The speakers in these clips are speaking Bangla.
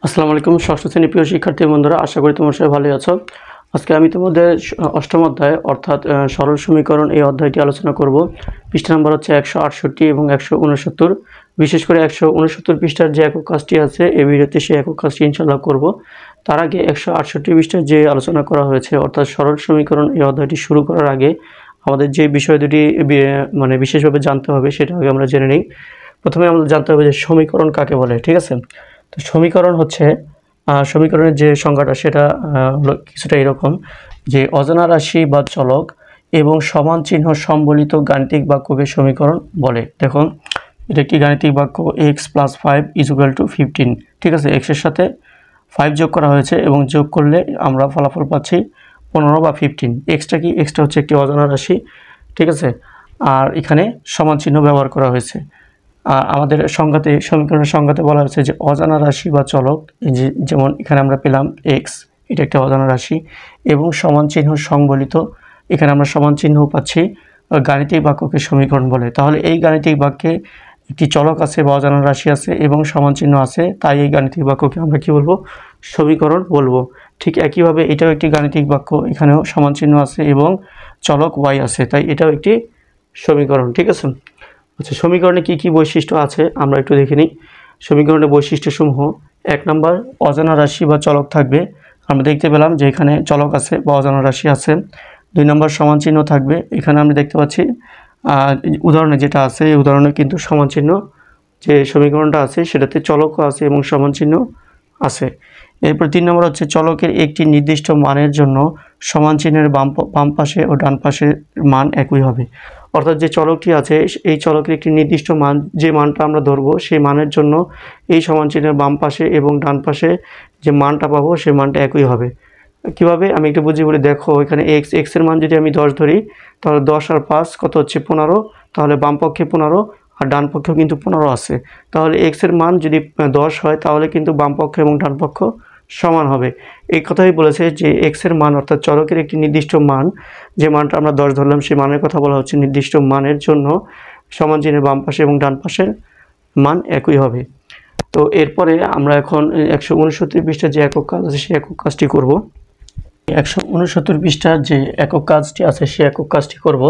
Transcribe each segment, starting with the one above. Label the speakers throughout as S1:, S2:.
S1: আসসালামু আলাইকুম ষষ্ঠ শ্রেণীর প্রিয় শিক্ষার্থী বন্ধুরা, আশা করি তোমরা সবাই ভালোই আছো। আজকে আমি তোমাদের অষ্টম অধ্যায় অর্থাৎ সরল সমীকরণ এই অধ্যায়টি আলোচনা করব। পৃষ্ঠা নাম্বার হচ্ছে 168 এবং 169। বিশেষ করে 169 পৃষ্ঠার যে একক কাজটি আছে এই ভিডিওতে সেই একক কাজটি ইনশাআল্লাহ করব। তার আগে 168 পৃষ্ঠার যে আলোচনা করা হয়েছে অর্থাৎ সরল সমীকরণ এই অধ্যায়টি শুরু করার আগে আমাদের যে বিষয় দুটি বিশেষভাবে জানতে হবে সেটা আগে আমরা জেনে নিই। প্রথমে আমাদের জানতে হবে যে সমীকরণ কাকে বলে। ঠিক আছে, তো সমীকরণ হচ্ছে সমীকরণের যে সংজ্ঞাটা সেটা হলো কিছুটা এরকম যে অজানা রাশি বা চলক এবং সমান চিহ্ন সম্বলিত গাণিতিক বাক্যকে সমীকরণ বলে। দেখুন, এটা একটি গাণিতিক বাক্য x + 5 = 15। ঠিক আছে, x এর সাথে 5 যোগ করা হয়েছে এবং যোগ করলে আমরা ফলাফল পাচ্ছি 15 বা 15। এক্সটা কি? এক্সটা হচ্ছে একটি অজানা রাশি। ঠিক আছে, আর এখানে সমান চিহ্ন ব্যবহার করা হয়েছে। আমাদের সংজ্ঞাতে সমীকরণের সংজ্ঞাতে বলা হয়েছে যে অজানা রাশি বা চলক, যেমন এখানে আমরা পেলাম এক্স, এটা একটা অজানা রাশি এবং সমান চিহ্ন সংবলিত, এখানে আমরা সমান চিহ্ন পাচ্ছি, গাণিতিক বাক্যকে সমীকরণ বলে। তাহলে এই গাণিতিক বাক্যে একটি চলক আছে বা অজানা রাশি আছে এবং সমান চিহ্ন আছে, তাই এই গাণিতিক বাক্যকে আমরা কি বলবো? সমীকরণ বলবো। ঠিক একইভাবে এটাও একটি গাণিতিক বাক্য, এখানেও সমান চিহ্ন আছে এবং চলক ওয়াই আছে, তাই এটাও একটি সমীকরণ। ঠিক আছে, আচ্ছা, সমীকরণে কি কি বৈশিষ্ট্য আছে আমরা একটু দেখে নিই। সমীকরণের বৈশিষ্ট্যসমূহ: 1 নম্বর, অজানা রাশি বা চলক থাকবে। আমরা দেখতে পেলাম যে এখানে চলক আছে বা অজানা রাশি আছে। 2 নম্বর, সমান চিহ্ন থাকবে। এখানে আমরা দেখতে পাচ্ছি উদাহরণে যেটা আছে এই উদাহরণে কিন্তু সমান চিহ্ন, যে সমীকরণটা আছে সেটাতে চলকও আছে এবং সমান চিহ্ন আছে। এরপর 3 নম্বর হচ্ছে চলকের একটি নির্দিষ্ট মানের জন্য সমান চিহ্নের বাম পাশে ও ডান পাশের মান একই হবে। অর্থাৎ যে চলকটি আছে এই চলকের একটি নির্দিষ্ট মান, যে মানটা আমরা ধরবো সেই মানের জন্য এই সমান চিহ্নের বাম পাশে এবং ডান পাশে যে মানটা পাবো সেই মানটা একই হবে। কিভাবে? আমি একটু বুঝিয়ে বলি। দেখো, এখানে এক্স এর মান যদি আমি 10 ধরি, তাহলে 10 আর 5 কত হচ্ছে? 15। তাহলে বাম পক্ষে 15 আর ডান পক্ষেও কিন্তু 15 আছে। তাহলে এক্স এর মান যদি 10 হয় তাহলে কিন্তু বাম পক্ষ এবং ডান পক্ষ সমান হবে। এই কথাই বলেছে যে এক্স এর মান অর্থাৎ চলকের একটি নির্দিষ্ট মান, যে মানটা আমরা 10 ধরলাম সেই মানের কথা বলা হচ্ছে। নির্দিষ্ট মানের জন্য সমান চিহ্নের বাম পাশে এবং ডান পাশের মান একই হবে। তো এরপরে আমরা এখন 169 পৃষ্ঠার যে একক কাজ আছে সেই একক কাজটি করব। 169 পৃষ্ঠার যে একক কাজটি আছে সেই একক কাজটি করব।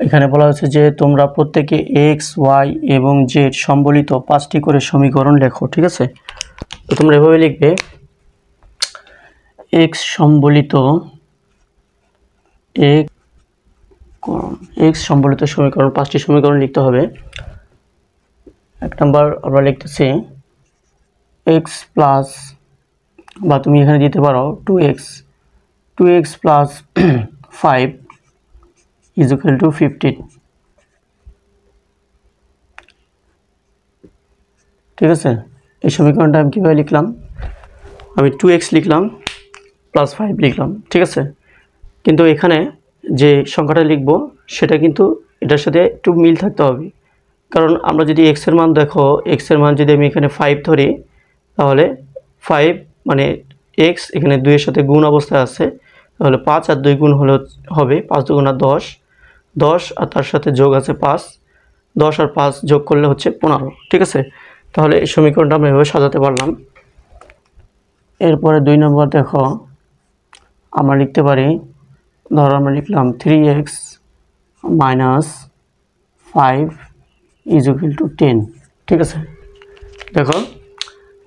S1: এখানে বলা হয়েছে যে তোমরা প্রত্যেকে এক্স, ওয়াই এবং জেড সম্বলিত 5টি করে সমীকরণ লেখো। ঠিক আছে, তো তোমরা এভাবে লিখবে: এক্স সম্বলিত সমীকরণ 5টি সমীকরণ লিখতে হবে। 1 নম্বর আমরা লিখতেছি এক্স প্লাস, বা তুমি এখানে দিতে পারো 2x প্লাস 5 = 15। ঠিক আছে, এই সমীকরণটা আমি কীভাবে লিখলাম? আমি 2x লিখলাম প্লাস 5 লিখলাম। ঠিক আছে, কিন্তু এখানে যে সংখ্যাটা লিখব সেটা কিন্তু এটার সাথে একটু মিল থাকতে হবে। কারণ আমরা যদি x এর মান, দেখো x এর মান যদি আমি এখানে 5 ধরি, তাহলে 5 মানে x এখানে 2 এর সাথে গুণ অবস্থায় আছে, তাহলে 5 আর 2 গুণ হলে হবে 5 × 2 = 10, 10 আর তার সাথে যোগ আছে 5, 10 আর 5 যোগ করলে হচ্ছে 15। ঠিক আছে, তাহলে এই সমীকরণটা আমরা এভাবে সাজাতে পারলাম। এরপরে 2 নম্বর, দেখো আমরা লিখতে পারি, ধরো আমরা লিখলাম 3x - 5 = 10। ঠিক আছে, দেখো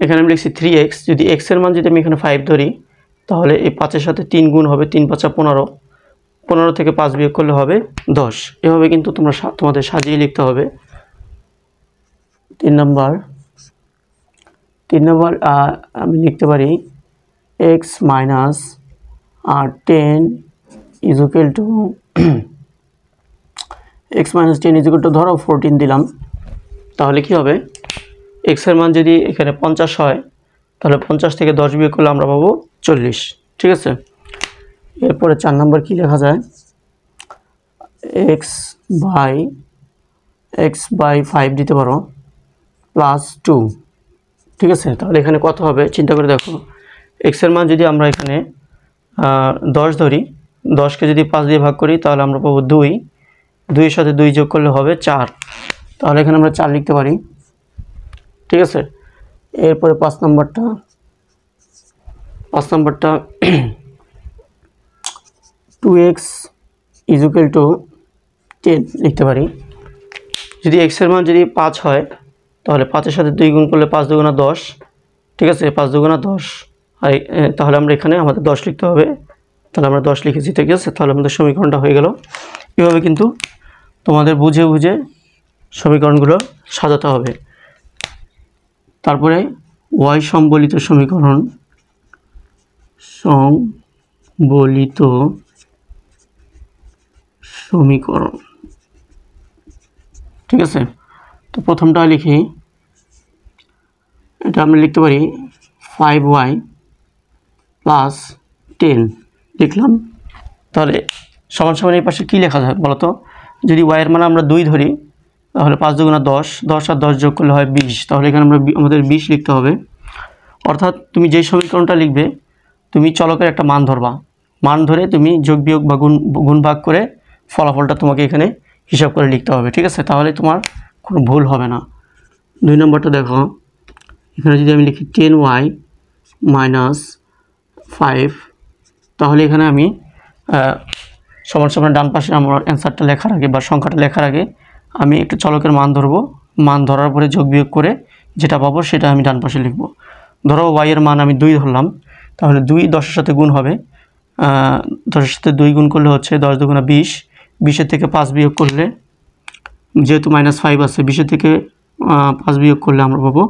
S1: এখানে আমি লিখছি 3x, যদি x এর মান যদি আমি এখানে 5 ধরি, তাহলে এই 5-এর সাথে 3 গুণ হবে, 3 × 5 = 15, 15 থেকে 5 বিয়োগ করলে হবে 10। এভাবে কিন্তু তোমাদের সাজিয়ে লিখতে হবে। 3 নম্বর আমি লিখতে পারি x - 10 ধরো 14 দিলাম। তাহলে কি হবে? x এর মান যদি এখানে 50 হয়, তাহলে 50 থেকে 10 বিয়োগ করলে আমরা পাবো 40। ঠিক আছে, এরপরে 4 নম্বর কি লেখা যায়? x বাই 5 দিতে পারো প্লাস 2। ঠিক আছে, তাহলে এখানে কত হবে চিন্তা করে দেখো। x এর মান যদি আমরা এখানে 10 ধরি, 10কে যদি 5 দিয়ে ভাগ করি তাহলে আমরা পাবো 2, 2 এর সাথে 2 যোগ করলে হবে 4, তাহলে এখানে আমরা 4 লিখতে পারি। ঠিক আছে, এরপরে 5 নম্বরটা 5 নাম্বারটা 2x ইকুয়াল টু 10 লিখতে পারি। যদি x এর মান যদি 5 হয় তাহলে 5 এর সাথে 2 গুণ করলে 5 দুগুণা 10, ঠিক আছে, 5 দুগুণা 10। আর তাহলে আমরা এখানে আমাদের 10 লিখতে হবে, তাহলে আমরা 10 লিখেছি, ঠিক আছে। তাহলে আমাদের সমীকরণটা হয়ে গেল। এভাবে কিন্তু তোমাদের বুঝে বুঝে সমীকরণগুলো সাজাতে হবে। তারপরে y সম্বলিত সমীকরণ, সংবলিত সমীকরণ, ঠিক আছে। তো প্রথমটা লিখি, এটা আমরা লিখতে পারি 5y প্লাস 10 লিখলাম। তাহলে সমান সমান এই পাশে কী লেখা যায় বলো তো? যদি y এর মান আমরা 2 ধরি তাহলে 5 দুগুণা 10, 10 আর 10 যোগ করলে হয় 20। তাহলে এখানে আমাদের 20 লিখতে হবে। অর্থাৎ তুমি যেই সমীকরণটা লিখবে তুমি চলকের একটা মান ধরবা, মান ধরে তুমি যোগ বিয়োগ বা গুণ ভাগ করে ফলাফলটা তোমাকে এখানে হিসাব করে লিখতে হবে, ঠিক আছে। তাহলে তোমার কোনো ভুল হবে না। 2 নম্বরটা দেখো, এখানে যদি আমি লিখি 10y মাইনাস 5, তাহলে এখানে আমি সমান সমান ডান পাশে আমার অ্যান্সারটা লেখার আগে বা সংখ্যাটা লেখার আগে আমি একটু চলকের মান ধরবো, মান ধরার পরে যোগ বিয়োগ করে যেটা পাবো সেটা আমি ডান পাশে লিখব। ধরো y এর মান আমি 2 ধরলাম, তাহলে 2 10 এর সাথে গুণ হবে, 10 এর সাথে 2 গুণ করলে হচ্ছে 10 দুগুণা 20, 20 এর থেকে 5 বিয়োগ করলে, যেহেতু -5 আছে, 20 এর থেকে 5 বিয়োগ করলে আমরা পাবো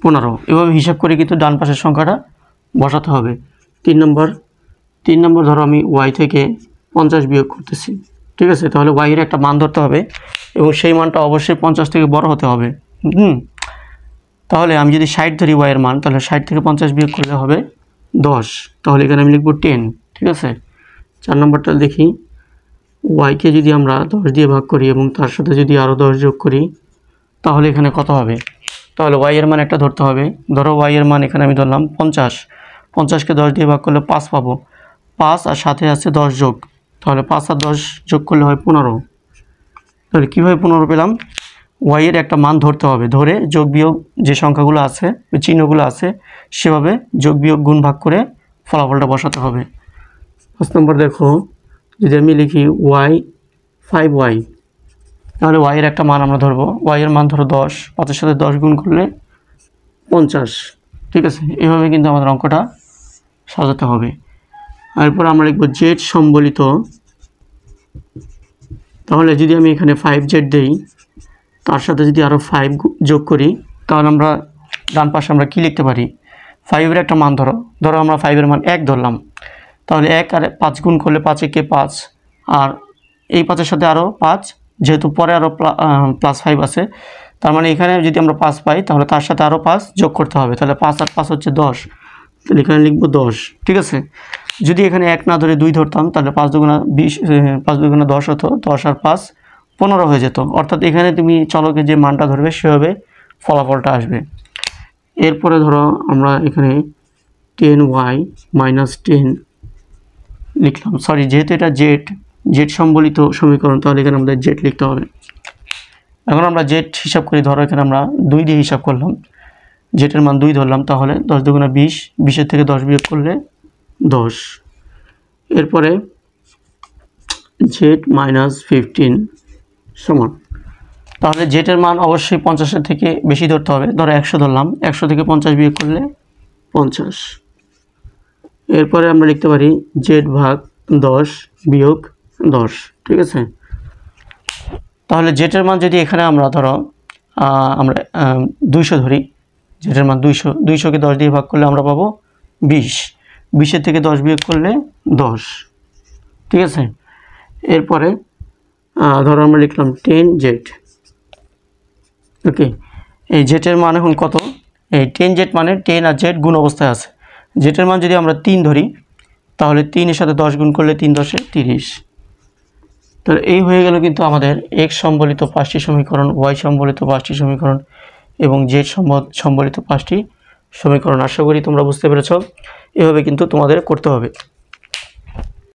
S1: 15। এভাবে হিসাব করে কিন্তু ডান পাশের সংখ্যাটা বসাতে হবে। 3 নম্বর ধরো আমি y থেকে 50 বিয়োগ করতেছি, ঠিক আছে। তাহলে y এর একটা মান ধরতে হবে এবং সেই মানটা অবশ্যই 50 থেকে বড় হতে হবে। তাহলে আমি যদি 60 ধরি y এর মান, তাহলে 60 থেকে 50 বিয়োগ করলে হবে 10। তাহলে এখানে আমি লিখব 10, ঠিক আছে। 4 নম্বরটা দেখি, y কে যদি আমরা 10 দিয়ে ভাগ করি এবং তার সাথে যদি আরও 10 যোগ করি তাহলে এখানে কত হবে? তাহলে y এর মান একটা ধরতে হবে। ধরো y এর মান এখানে আমি ধরলাম 50, 50কে 10 দিয়ে ভাগ করলে 5 পাবো, 5 আর সাথে আছে 10 যোগ, তাহলে 5 আর 10 যোগ করলে হয় 15। তাহলে কীভাবে 15 পেলাম? y এর একটা মান ধরতে হবে, ধরে যোগ বিয়োগ যে সংখ্যাগুলো আছে, চিহ্নগুলো আছে, সেভাবে যোগ বিয়োগ গুণ ভাগ করে ফলাফলটা বসাতে হবে। 5 নম্বর দেখো, যদি আমি লিখি y 5y, তাহলে y এর একটা মান আমরা ধরবো, y এর মান ধরো 10, 5 এর সাথে 10 গুণ করলে 50, ঠিক আছে। এভাবে কিন্তু আমাদের অঙ্কটা সাজাতে হবে। এরপর আমরা লিখব z সম্বলিত, তাহলে যদি আমি এখানে 5z দেই, তার সাথে যদি আরও 5 যোগ করি, তাহলে আমরা ডান পাশে আমরা কী লিখতে পারি? 5 এর একটা মান ধরো আমরা 5 এর মান 1 ধরলাম, তাহলে 1 আর 5 গুণ করলে 5 একে 5, আর এই 5 এর সাথে আরও 5, যেহেতু পরে আরও +5 আছে, তার মানে এখানে যদি আমরা 5 পাই তাহলে তার সাথে আরও 5 যোগ করতে হবে, তাহলে 5 আর 5 হচ্ছে 10, তাহলে এখানে লিখব 10, ঠিক আছে। যদি এখানে 1 না ধরে 2 ধরতাম তাহলে 5 দুগুণা 20, 5 দুগুণা 10 হতো, 10 আর 5 15 হয়ে যেত। অর্থাৎ এখানে তুমি চলকে যে মানটা ধরবে সেভাবে ফলাফলটা আসবে। এরপরে ধরো আমরা এখানে 10y মাইনাস 10 লিখলাম, সরি, যেহেতু এটা জেড সম্বলিত সমীকরণ, তাহলে এখানে আমাদের জেড লিখতে হবে। এখন আমরা জেড হিসাব করি, ধরো এখানে আমরা 2 দিয়ে হিসাব করলাম, জেডের মান 2 ধরলাম, তাহলে 10 দুগুণা 20, 20 থেকে 10 বিয়োগ করলে 10। এরপরে জেড মাইনাস 15 সমান, তাহলে জেডের মান অবশ্যই 50-এর থেকে বেশি ধরতে হবে। ধরো 100 ধরলাম, 100 থেকে 50 বিয়োগ করলে 50। এরপরে আমরা লিখতে পারি জেড ভাগ 10 বিয়োগ 10, ঠিক আছে। তাহলে জেডের মান যদি এখানে আমরা ধরো আমরা 200 ধরি, জেডের মান 200, 200কে 10 দিয়ে ভাগ করলে আমরা পাবো 20, 20-এর থেকে 10 বিয়োগ করলে 10, ঠিক আছে। এরপরে ধরো আমরা লিখলাম 10z, ওকে। এই জেটের মান এখন কত? এই 10z মানে 10 আর z গুণ অবস্থায় আছে। জেটের মান যদি আমরা 3 ধরি তাহলে 3 এর সাথে 10 গুণ করলে 3 10 30। তাহলে এই হয়ে গেল কিন্তু আমাদের x সম্বলিত 5টি সমীকরণ, y সম্বলিত 5টি সমীকরণ এবং z সম্বলিত 5টি সমীকরণ। আশা করি তোমরা বুঝতে পেরেছ। এভাবে কিন্তু তোমাদের করতে হবে।